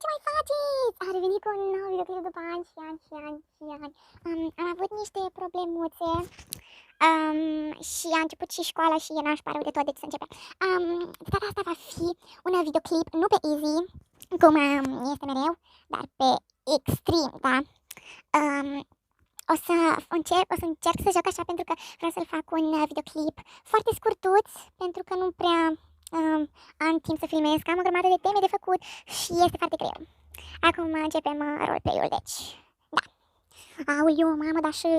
ce mai faceți? A revenit cu un nou videoclip după ani și ani și ani și ani. Am avut niște problemuțe și a început și școala și e nașpa rău de tot, deci să începem. De data asta va fi un videoclip, nu pe easy, cum este mereu, dar pe extrem, da? O să încerc să joc așa pentru că vreau să-l fac un videoclip foarte scurtuț, pentru că nu prea am timp să filmez, că am o grămadă de teme de făcut și este foarte greu. Acum începem roleplay-ul, deci, da. Aoleu, mamă, dar și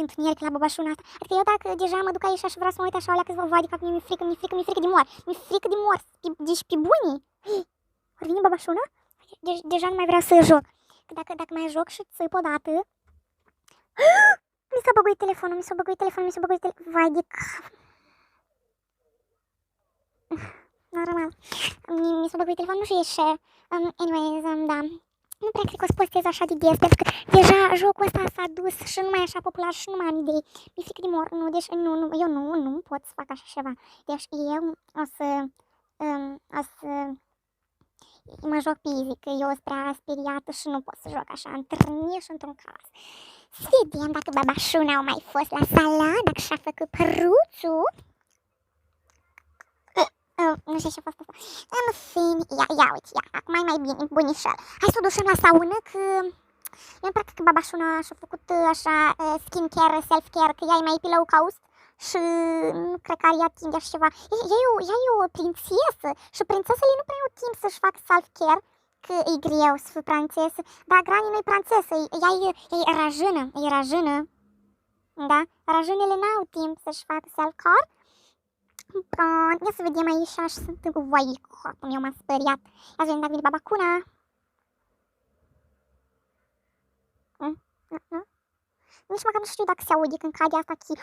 întuneric la băbașuna asta. Adică eu dacă deja mă duc aici și vreau să mă uit așa la câțiva vadă, că mi-e frică de mor. Mi-e frică de mor, deci pe bunii. Ori vine băbașuna? Deja nu mai vreau să joc. Dacă mai joc și țip odată... Mi s-a băguit telefonul, vai de cap. Normal. Mi s-a băguit telefonul, nu știu, e share. Anyways, da. Nu prea cred că o să postez așa de des, pentru că deja jocul ăsta s-a dus și nu mai e așa popular și nu mai am idei. Mi-e frică de mor, nu, deci eu nu pot să fac așa ceva. Deci eu o să mă joc pe easy, că eu sunt prea speriată și nu pot să joc așa, întâlnit și într-un caz. Să vedem dacă babașuna au mai fost la salon, dacă și-a făcut păruțul. Nu știu ce a fost asta. În fine, ia uite, acum e mai bine, bunișel. Hai să o ducem la saună, că eu practic că babașuna și-a făcut așa skincare, self-care, că ea e mai pillow caust și nu cred că are ea timp de așa ceva. Ea e o prințesă și prințesele nu prea au timp să-și facă self-care, că e greu să fii prințesă, dar Granny nu e prințesă, ea e rajână, da? Rajânele n-au timp să-și facă self-care. Ia să vedem aici și sunt cu voi, cum eu m-am speriat. Ia să vedem dacă vine babacuna. Nici măcar nu știu dacă se aude când cade asta chi.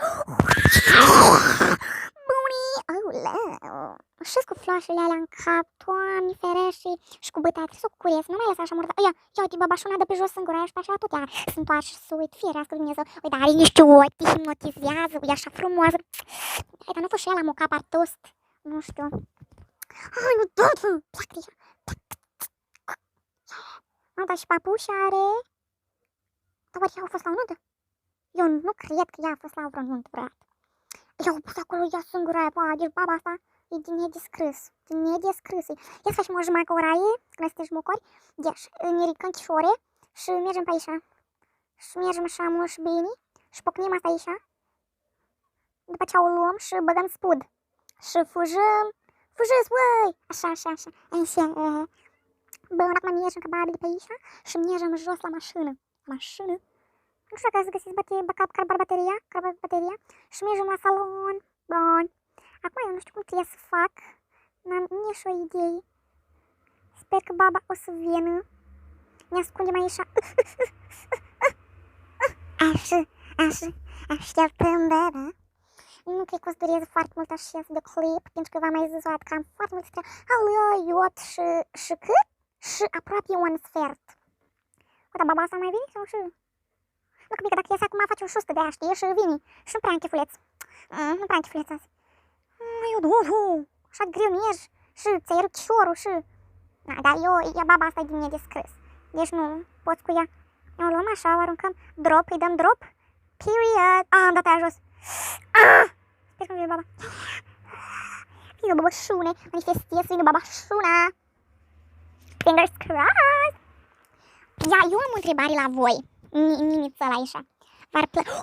Bunii! Auleu! Și cu floașele alea în cap, Doamne ferește, și cu bătaia, trebuie să o curesc, nu mai lăsa așa murdă. Ia uite, babașuna de pe jos în gura și pe așa tot ea se întoarce și se uit, firească Dumnezeu. Uite, are niște ochi, te hipnotizează, e așa frumoasă. Hai, dar nu fost și ea la mocapar tost, nu știu. Ai, nu tot, plac de ea. Dar și papușa are... Dar oare ea a fost la o nuntă? Eu nu cred că ea a fost la vreo nuntă vreodată. I-au pus acolo ea singura aia, deci baba asta e din nedescris. Ia să facem o jumătate oraie, când suntem jumăcori, deci ne ridicăm chișore și mergem pe aici. Și mergem așa mult și bine și pocnim asta aici. După ce o luăm și băgăm spud. Și fugiți, băi! Așa. Bun, acum mergem ca babi de pe aici și mergem jos la mașină. Nu știu dacă să găsiți bateria și mergem la salon. Bun. Acum eu nu știu cum trebuie să fac. N-am nici o idee. Sper că baba o să vină. Ne ascundem aici. Așa. Așteptăm, bebe. Nu cred că o să dureze foarte mult așa de clip, pentru că v-am mai zis că am foarte mult scrie. Iot și cât? Și aproape un sfert. Dar baba asta mai vine sau și... Nu, că dacă iese acum face o șustă de aia, știi, și vine. Și nu prea închefuleț. Nu prea închefuleț azi. Eu așa greu mi-ești. Și ți-ai rupt chișorul și... Dar baba asta e din nedescris. Deci nu poți cu ea. O luăm așa, o aruncăm drop, îi dăm drop. Period. Am dat aia jos. Sper că nu vine baba. Vine babașune, manifestez, vine babașuna. Fingers crossed. Eu am o întrebare la voi. Nimițăl aici. V-ar plăcea...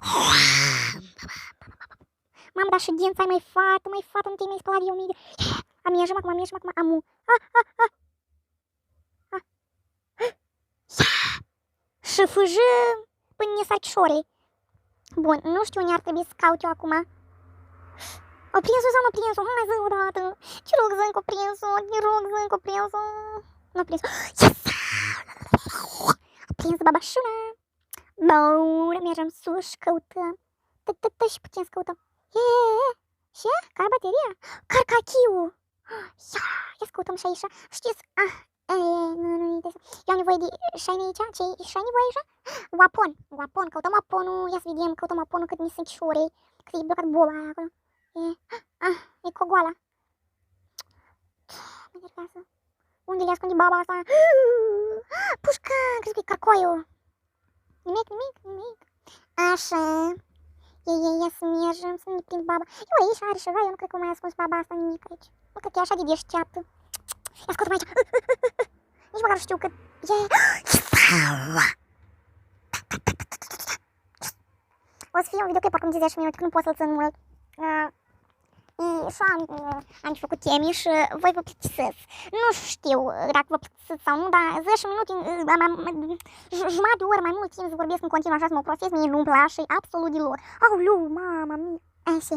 Mamă, dar și dința ai mai fată, nu te-ai mai spălat de 1000 de... Mergem acum, amu. Și fâjăm până ne sar chișorii. Bun, nu știu unde ar trebui să caut eu acum. O prins-o sau nu prins-o? Hai zi odată. Te rog, Zânco, prins-o. Nu prins-o. Yes! A prins babașuna. Bun, mergem sus și căutăm. Și putem să căutăm. Și care bateria? Carcachiu. Ia să căutăm și aici. Știți? Nu interesant. Eu am nevoie de shiny aici. Ce-i shiny voi aici? Wapon. Căutăm waponul. Ia să vedem. Căutăm waponul cât mi sunt șorei. Cât e blocat boba aia acolo. E cogoala. Mă nervează. Unde le ascunde baba asta? Pușca, crezi că e carcoiul. Nimic. Așa. Ia să mergem, să ne prind baba. Eu aici are ceva, eu nu cred că mai ascuns baba asta nimic aici. Nu cred că e așa de deșteaptă. Ia scot-o aici. Nici măcar nu știu cât e. O să fie un videoclip acum 10 minute, că nu pot să-l țin mult. Și am făcut teme și voi vă plictisesc. Nu știu dacă vă plictisesc sau nu, dar 10 minute, jumătate de oră mai mult timp să vorbesc în continuu așa să mă profes, mie nu-mi place absolut deloc. Aoleu, mama mia, așa.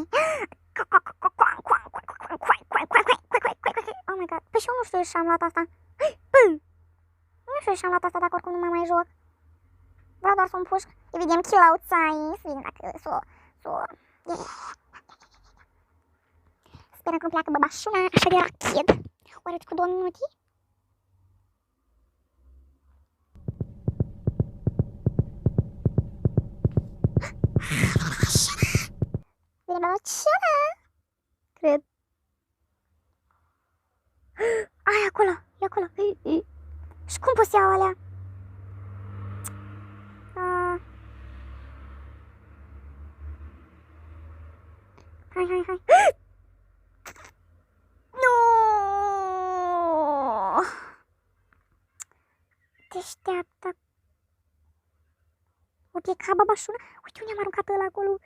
Oh my god, păi și eu nu știu și am luat asta. Nu știu și am luat asta dacă oricum nu mă mai joc. Vreau doar să-mi pușc, evident, chill outside, să vedem dacă Sperăm că nu pleacă băbașuna așa de rachid. Oare cu 2 minute? Vine băbașuna! Cred. Ai, acolo, e acolo. Și cum poți să iau alea? Hai. Deșteaptă. O pleca babașuna. Uite unde am aruncat ăla acolo.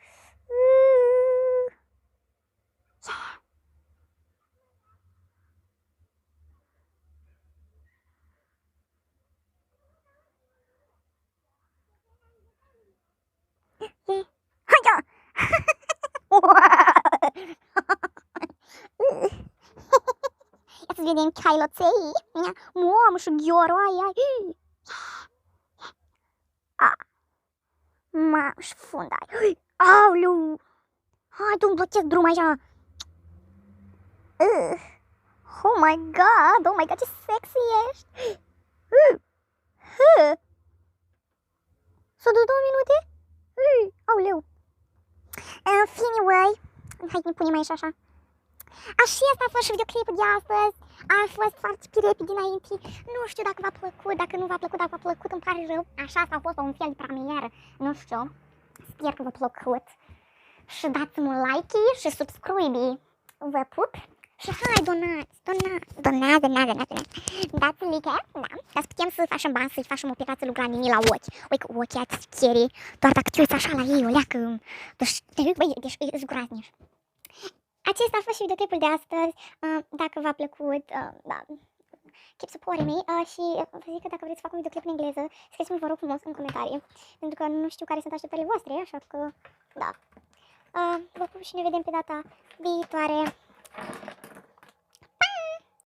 Haia! Ia să vedem cailoței. Mamă, și ghiorul ai. Mamă, și fundai. Aoleu! Hai, tu-mi blochezi drum așa. Oh my god, ce sexy ești. S-a dus 2 minute? Aoleu. Anyway, hai că ne punem aici așa. Așa asta a fost și videoclipul de astăzi. A fost foarte pirepi dinainte. Nu știu dacă v-a plăcut, dacă nu v-a plăcut, dacă v-a plăcut îmi pare rău. Așa asta a fost un fel de premieră. Nu știu. Sper că v-a plăcut. Și dați-mi un like și subscribe. Vă pup. Și hai, donați. Dați like, da. Ca să putem să facem bani, să-i facem operație lui Granini la ochi. Uite, ochii ați chieri. Doar dacă te uiți așa la ei, o leacă. Deci, îți groaznici. Acesta a fost și videoclipul de astăzi. Dacă v-a plăcut, da, keep supporting me. Și vă zic că dacă vreți să fac un videoclip în engleză, scrieți-mi, vă rog frumos, în comentarii. Pentru că nu știu care sunt așteptările voastre, așa că, da. Vă pup și ne vedem pe data viitoare.